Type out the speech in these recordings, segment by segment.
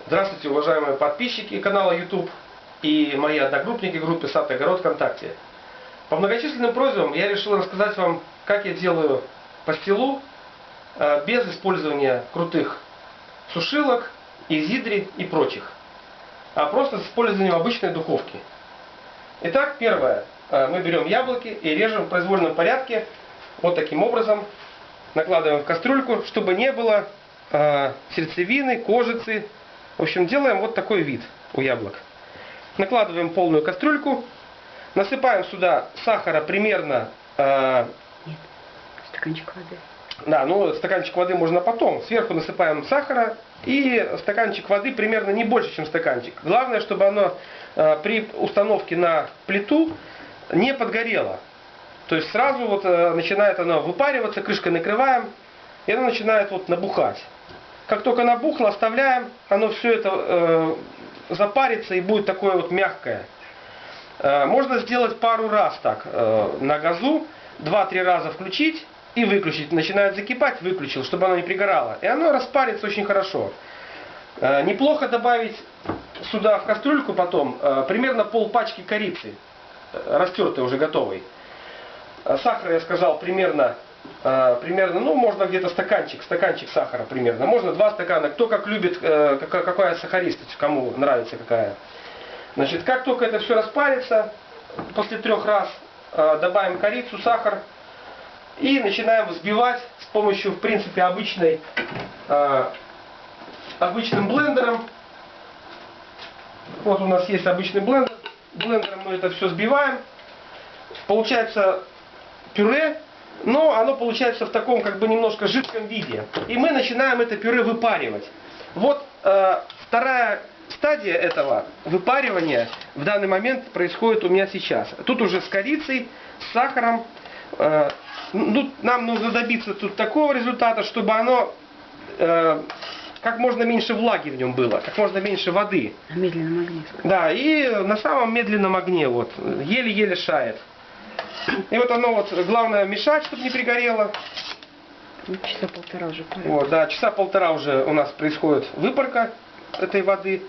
Здравствуйте, уважаемые подписчики канала YouTube и мои одногруппники в группе Сад Огород ВКонтакте. По многочисленным просьбам я решил рассказать вам, как я делаю пастилу без использования крутых сушилок, изидри и прочих, а просто с использованием обычной духовки. Итак, первое. Мы берем яблоки и режем в произвольном порядке вот таким образом. Накладываем в кастрюльку, чтобы не было сердцевины, кожицы. В общем, делаем вот такой вид у яблок. Накладываем полную кастрюльку. Насыпаем сюда сахара примерно... Стаканчик воды. Да, ну стаканчик воды можно потом. Сверху насыпаем сахара и стаканчик воды примерно не больше, чем стаканчик. Главное, чтобы оно при установке на плиту не подгорело. То есть сразу вот начинает оно выпариваться, крышкой накрываем, и оно начинает вот набухать. Как только набухло, оставляем, оно все это запарится и будет такое вот мягкое. Можно сделать пару раз так на газу, 2-3 раза включить и выключить. Начинает закипать, выключил, чтобы оно не пригорало. И оно распарится очень хорошо. Неплохо добавить сюда в кастрюльку потом примерно пол-пачки корицы, растертой уже готовой. Сахара, я сказал, примерно, ну, можно где-то стаканчик сахара примерно. Можно 2 стакана, кто как любит, какая сахаристость, кому нравится какая. Значит, как только это все распарится, после 3 раз добавим корицу, сахар и начинаем взбивать с помощью, в принципе, обычным блендером. Вот у нас есть обычный блендер. Блендером мы это все взбиваем. Получается пюре, но оно получается в таком как бы немножко жидком виде. И мы начинаем это пюре выпаривать. Вот вторая стадия этого выпаривания в данный момент происходит у меня сейчас. Тут уже с корицей, с сахаром. Ну, нам нужно добиться тут такого результата, чтобы оно как можно меньше влаги в нем было, как можно меньше воды. На медленном огне. Да, и на самом медленном огне, вот, еле-еле шает. И вот оно вот, главное мешать, чтобы не пригорело. Часа полтора уже. Вот, да, часа полтора уже у нас происходит выпарка этой воды.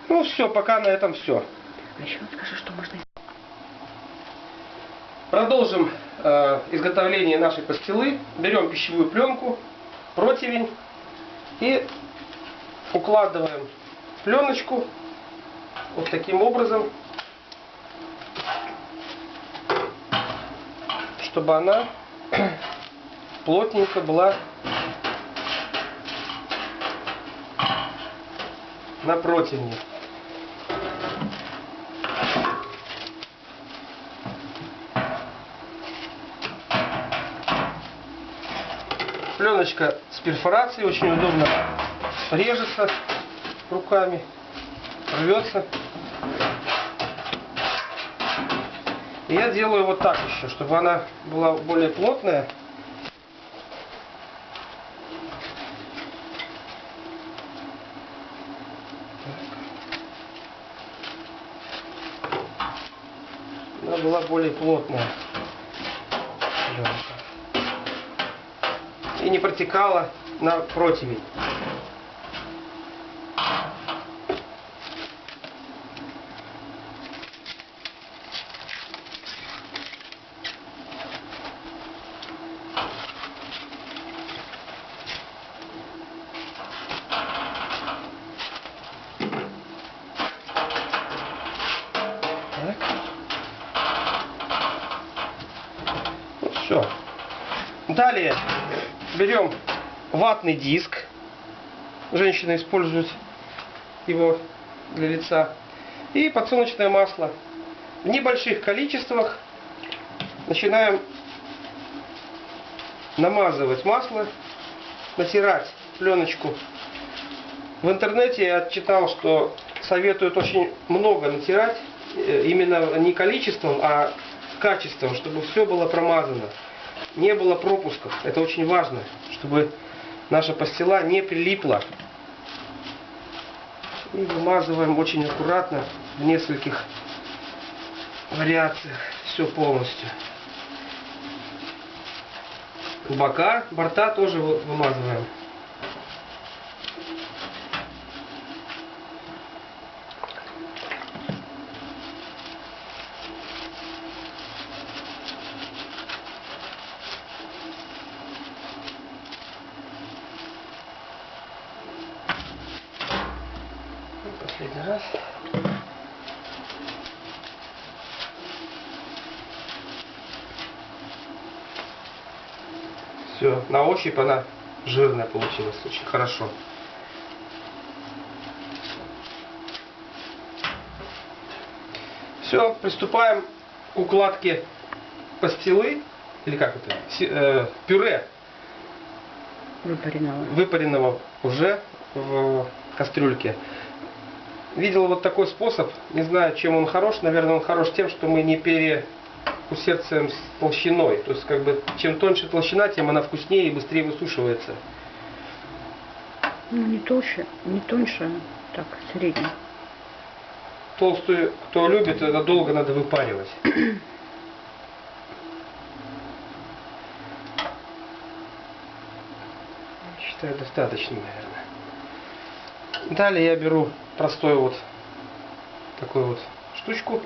Ну все, пока на этом все. А еще скажи, что можно... Продолжим изготовление нашей пастилы. Берем пищевую пленку, противень и укладываем пленочку вот таким образом, чтобы она плотненько была на противне. Пленочка с перфорацией, очень удобно режется руками, рвется. И я делаю вот так еще, чтобы она была более плотная. Она была более плотная. И не протекала на противень. Вот все. Далее берем ватный диск. Женщины используют его для лица. И подсолнечное масло. В небольших количествах начинаем намазывать масло, натирать пленочку. В интернете я читал, что советуют очень много натирать, именно не количеством, а качеством, чтобы все было промазано. Не было пропусков. Это очень важно, чтобы наша пастила не прилипла. И вымазываем очень аккуратно в нескольких вариациях. Все полностью. Борта тоже вымазываем. Раз. Все, на ощупь она жирная получилась, очень хорошо. Все, приступаем к укладке пастилы, или как это, пюре выпаренного уже в кастрюльке. Видел вот такой способ, не знаю, чем он хорош, наверное, он хорош тем, что мы не переусердствуем с толщиной. То есть, как бы, чем тоньше толщина, тем она вкуснее и быстрее высушивается. Ну, не толще, не тоньше, так, средний. Толстую, кто любит, это долго надо выпаривать. Считаю, достаточно, наверное. Далее я беру простую вот такую вот штучку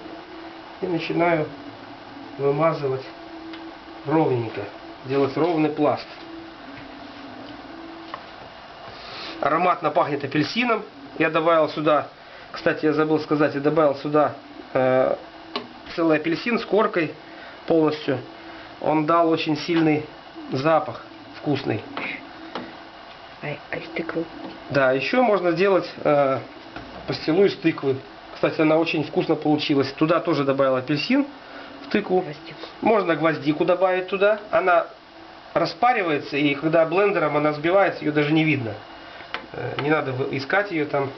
и начинаю вымазывать ровненько, делать ровный пласт. Ароматно пахнет апельсином. Я добавил сюда, кстати, я забыл сказать, я добавил сюда целый апельсин с коркой полностью. Он дал очень сильный запах, вкусный. А из тыквы? Да, еще можно сделать пастилу из тыквы. Кстати, она очень вкусно получилась. Туда тоже добавил апельсин в тыкву. Гвоздику. Можно гвоздику добавить туда. Она распаривается, и когда блендером она взбивается, ее даже не видно. Не надо искать ее там.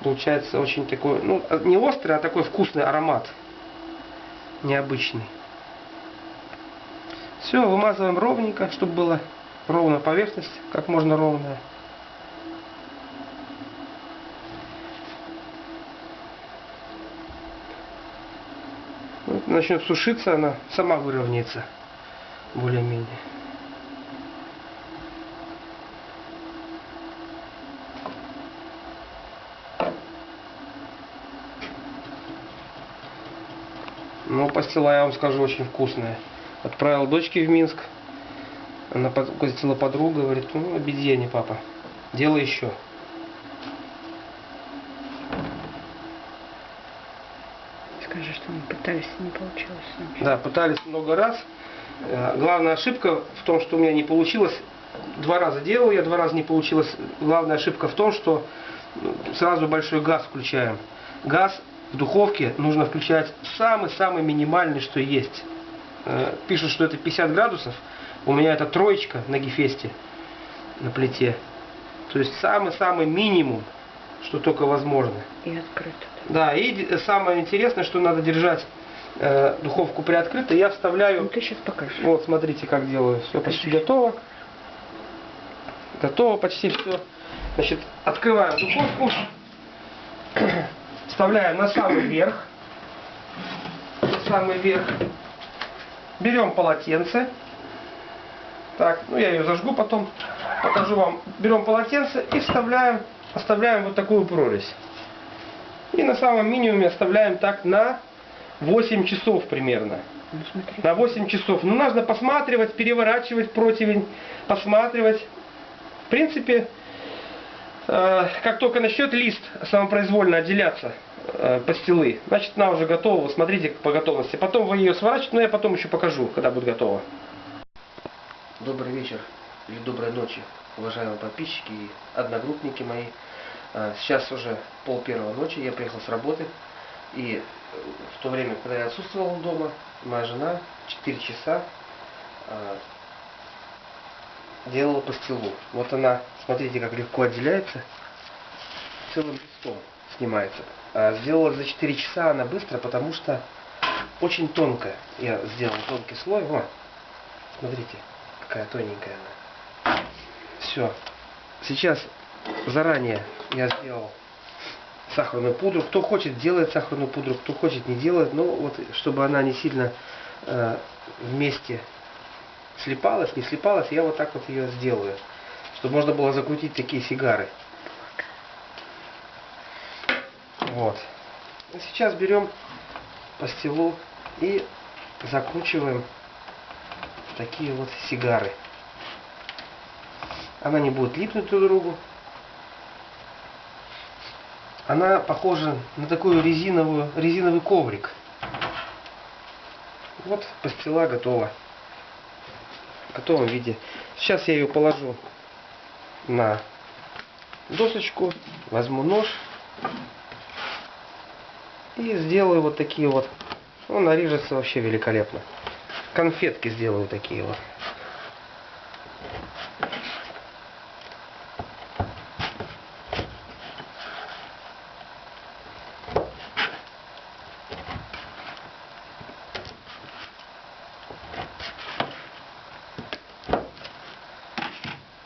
Получается очень такой, ну, не острый, а такой вкусный аромат. Необычный. Все, вымазываем ровненько, чтобы была ровная поверхность, как можно ровная. Вот начнет сушиться, она сама выровняется более-менее. Ну, пастила, я вам скажу, очень вкусная. Отправил дочке в Минск. Она угостила подругу, говорит, ну, обезьяне, папа, делай еще. Скажи, что мы пытались, не получилось. Да, пытались много раз. Главная ошибка в том, что у меня не получилось. 2 раза делал, я 2 раза не получилось. Главная ошибка в том, что сразу большой газ включаем. Газ в духовке нужно включать самый-самый минимальный, что есть. Пишут, что это 50 градусов. У меня это 3 на Гефесте, на плите. То есть самый-самый минимум, что только возможно. И открыто. Да, и самое интересное, что надо держать духовку приоткрытой. Я вставляю... Ну, ты сейчас покажешь. Вот, смотрите, как делаю. Все почти готово. Готово почти все. Значит, открываем духовку. Вставляем на самый верх. На самый верх. Берем полотенце. Так, ну я ее зажгу потом. Покажу вам. Берем полотенце и оставляем вот такую прорезь. И на самом минимуме оставляем так на 8 часов примерно. Ну, смотри. На 8 часов. Ну, нужно посматривать, переворачивать противень, посматривать. В принципе, как только начнет лист самопроизвольно отделяться пастилы, значит, она уже готова. Вы смотрите по готовности. Потом вы ее сворачиваете, но я потом еще покажу, когда будет готова. Добрый вечер или доброй ночи, уважаемые подписчики и одногруппники мои. Сейчас уже 12:30 ночи, я приехал с работы. И в то время, когда я отсутствовал дома, моя жена 4 часа делала пастилу. Вот она, смотрите, как легко отделяется. Целым листом снимается. Сделала за 4 часа она быстро, потому что очень тонкая. Я сделал тонкий слой. Вот, смотрите, какая тоненькая она. Все. Сейчас заранее я сделал сахарную пудру. Кто хочет, делает сахарную пудру, кто хочет, не делает. Но вот, чтобы она не сильно вместе слипалась, не слипалась, я вот так вот ее сделаю. Чтобы можно было закрутить такие сигары. Вот. И сейчас берем пастилу и закручиваем в такие вот сигары. Она не будет липнуть друг к другу. Она похожа на такой резиновый коврик. Вот пастила готова. В готовом виде. Сейчас я ее положу на досочку, возьму нож и сделаю вот такие вот. Он нарежется вообще великолепно. Конфетки сделаю такие вот.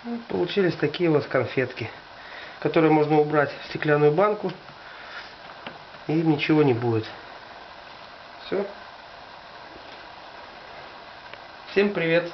Вот получились такие вот конфетки, которые можно убрать в стеклянную банку, и ничего не будет. Все. Всем привет!